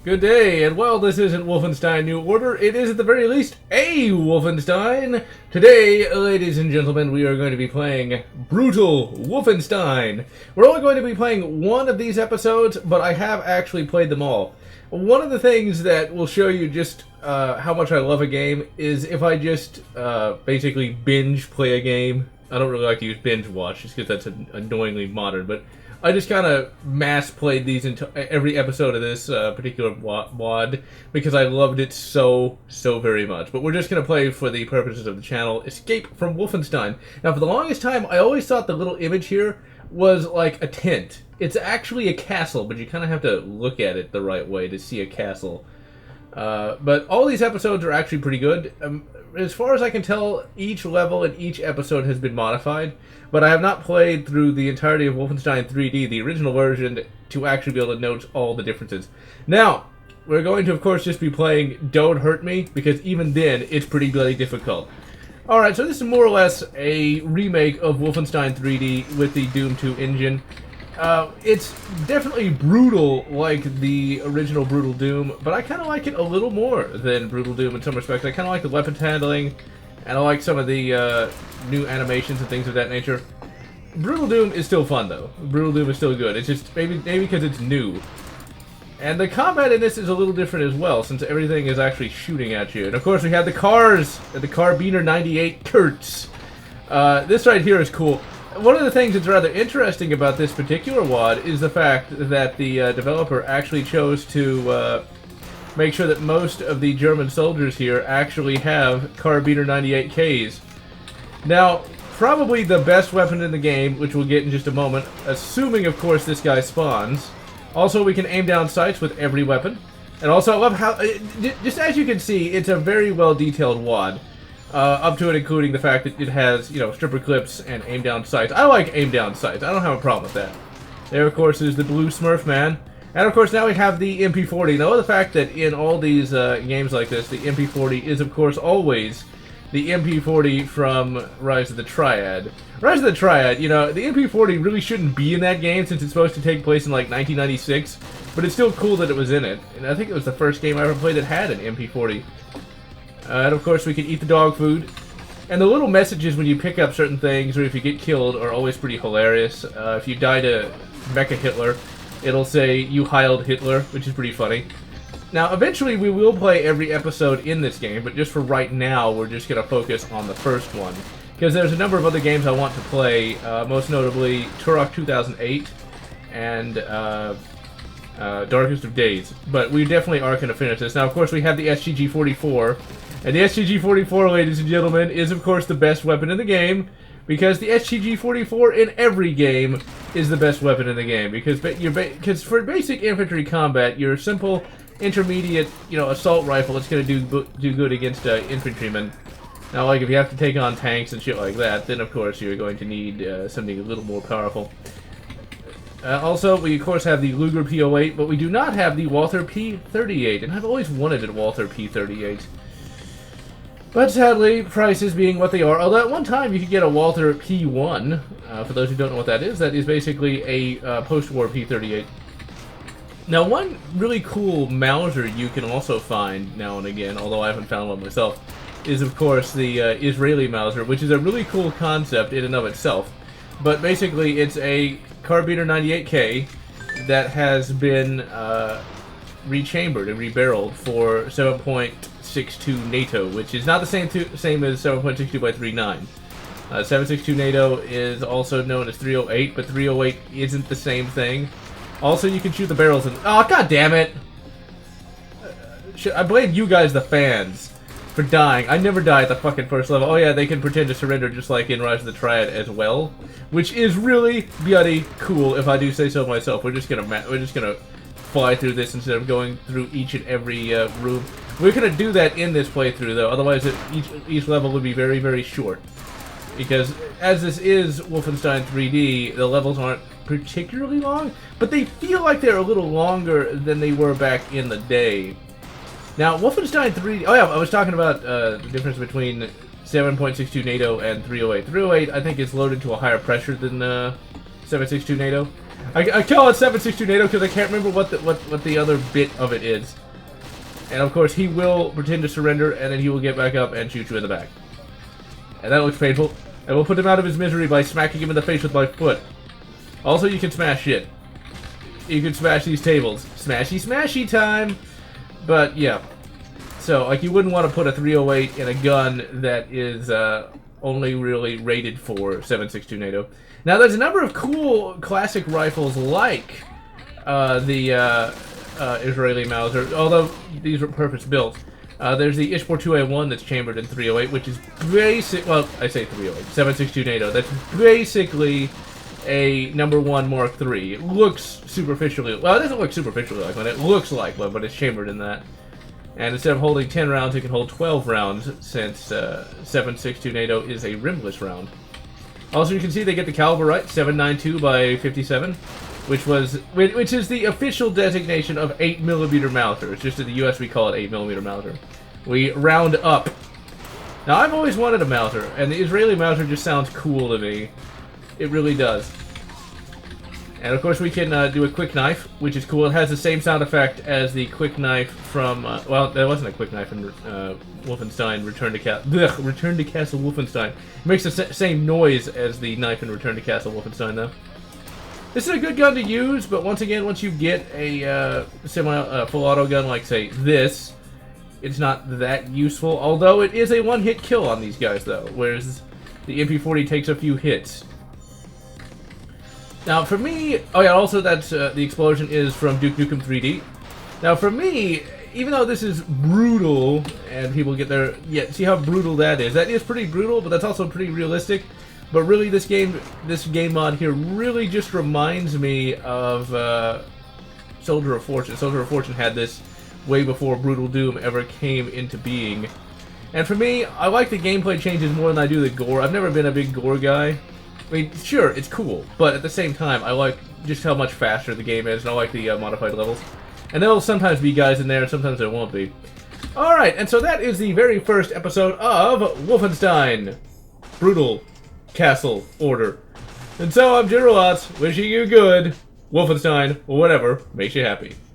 Good day, and while this isn't Wolfenstein New Order, it is at the very least a Wolfenstein. Today, ladies and gentlemen, we are going to be playing Brutal Wolfenstein. We're only going to be playing one of these episodes, but I have actually played them all. One of the things that will show you just how much I love a game is if I just basically binge play a game. I don't really like to use binge watch, just because that's annoyingly modern, but I just kind of mass played these into every episode of this particular WOD because I loved it so very much. But we're just going to play for the purposes of the channel Escape from Wolfenstein. Now, for the longest time, I always thought the little image here was like a tent. It's actually a castle, but you kind of have to look at it the right way to see a castle. But all these episodes are actually pretty good. As far as I can tell, each level in each episode has been modified, but I have not played through the entirety of Wolfenstein 3D, the original version, to actually be able to note all the differences. Now, we're going to, of course, just be playing Don't Hurt Me, because even then, it's pretty bloody difficult. Alright, so this is more or less a remake of Wolfenstein 3D with the Doom 2 engine. It's definitely brutal like the original Brutal Doom, but I kind of like it a little more than Brutal Doom in some respects. I kind of like the weapons handling, and I like some of the new animations and things of that nature. Brutal Doom is still fun, though. Brutal Doom is still good. It's just maybe because it's new. And the combat in this is a little different as well, since everything is actually shooting at you. And of course we have the cars, the Carbiner 98 Kurtz. This right here is cool. One of the things that's rather interesting about this particular WOD is the fact that the developer actually chose to make sure that most of the German soldiers here actually have Carbiner 98Ks. Now, probably the best weapon in the game, which we'll get in just a moment, assuming, of course, this guy spawns. Also, we can aim down sights with every weapon. And also, I love how, just as you can see, it's a very well-detailed WOD. Up to and including the fact that it has, you know, stripper clips and aim down sights. I like aim down sights. I don't have a problem with that. There, of course, is the blue Smurf man. And, of course, now we have the MP-40. Now, the fact that in all these games like this, the MP-40 is, of course, always the MP-40 from Rise of the Triad. Rise of the Triad, you know, the MP-40 really shouldn't be in that game since it's supposed to take place in, like, 1996. But it's still cool that it was in it. And I think it was the first game I ever played that had an MP-40. And of course we can eat the dog food. And the little messages when you pick up certain things or if you get killed are always pretty hilarious. If you die to Mecha Hitler, it'll say, "You Heiled Hitler," which is pretty funny. Now, eventually we will play every episode in this game, but just for right now, we're just going to focus on the first one. Because there's a number of other games I want to play, most notably Turok 2008 and Darkest of Days. But we definitely are going to finish this. Now, of course, we have the STG-44. And the STG-44, ladies and gentlemen, is of course the best weapon in the game, because the STG-44 in every game is the best weapon in the game. Because for basic infantry combat, your simple intermediate, you know, assault rifle, it's going to do good against infantrymen. Now, like if you have to take on tanks and shit like that, then of course you're going to need something a little more powerful. Also, we of course have the Luger P08, but we do not have the Walther P38, and I've always wanted a Walther P38. But sadly, prices being what they are, although at one time you could get a Walther P1, for those who don't know what that is basically a post-war P38. Now, one really cool Mauser you can also find now and again, although I haven't found one myself, is of course the Israeli Mauser, which is a really cool concept in and of itself. But basically, it's a Carbiner 98K that has been rechambered and rebarreled for 7.62 NATO, which is not the same as 7.62 by 39. 7.62 NATO is also known as 308, but 308 isn't the same thing. Also, you can shoot the barrels in... Oh, god damn it! I blame you guys, the fans, for dying. I never die at the fucking first level. Oh yeah, they can pretend to surrender just like in Rise of the Triad as well, which is really bloody cool if I do say so myself. We're just gonna fly through this instead of going through each and every room. We're gonna do that in this playthrough though, otherwise each level would be very, very short. Because as this is Wolfenstein 3D, the levels aren't particularly long, but they feel like they're a little longer than they were back in the day. Now, Wolfenstein 3D... Oh yeah, I was talking about the difference between 7.62 NATO and 308. 308, I think, is loaded to a higher pressure than 7.62 NATO. I call it 762 NATO because I can't remember what the other bit of it is. And of course, he will pretend to surrender, and then he will get back up and shoot you in the back. And that looks painful. And we'll put him out of his misery by smacking him in the face with my foot. Also, you can smash shit. You can smash these tables. Smashy, smashy time! But, yeah. So, like, you wouldn't want to put a 308 in a gun that is only really rated for 7.62 NATO. Now, there's a number of cool classic rifles like the Israeli Mauser, although these were purpose-built. There's the Ishbor 2A1 that's chambered in 308, which is basic. Well, I say 308, 7.62 NATO. That's basically a #1 Mark III. It looks superficially. Well, it doesn't look superficially like one. It looks like one, but it's chambered in that. And instead of holding 10 rounds, it can hold 12 rounds, since 7.62 NATO is a rimless round. Also, you can see they get the caliber right, 7.92 by 57. Which is the official designation of 8mm Mauser. It's just in the US we call it 8mm Mauser. We round up. Now I've always wanted a Mauser, and the Israeli Mauser just sounds cool to me. It really does. And of course we can do a quick knife, which is cool. It has the same sound effect as the quick knife from well, there wasn't a quick knife in Wolfenstein Return to Castle Wolfenstein. It makes the same noise as the knife in Return to Castle Wolfenstein though. This is a good gun to use, but once again, once you get a full auto gun like, say, this, it's not that useful. Although it is a one-hit kill on these guys, though, whereas the MP-40 takes a few hits. Now, for me, oh yeah, also that's the explosion is from Duke Nukem 3D. Now, for me, even though this is brutal, and people get their see how brutal that is. That is pretty brutal, but that's also pretty realistic. But really, this game mod here really just reminds me of Soldier of Fortune. Soldier of Fortune had this way before Brutal Doom ever came into being. And for me, I like the gameplay changes more than I do the gore. I've never been a big gore guy. I mean, sure, it's cool, but at the same time, I like just how much faster the game is, and I like the modified levels. And there'll sometimes be guys in there, and sometimes there won't be. Alright, and so that is the very first episode of Wolfenstein Brutal Castle Order. And so I'm GeneralLotz, wishing you good, Wolfenstein, or whatever makes you happy.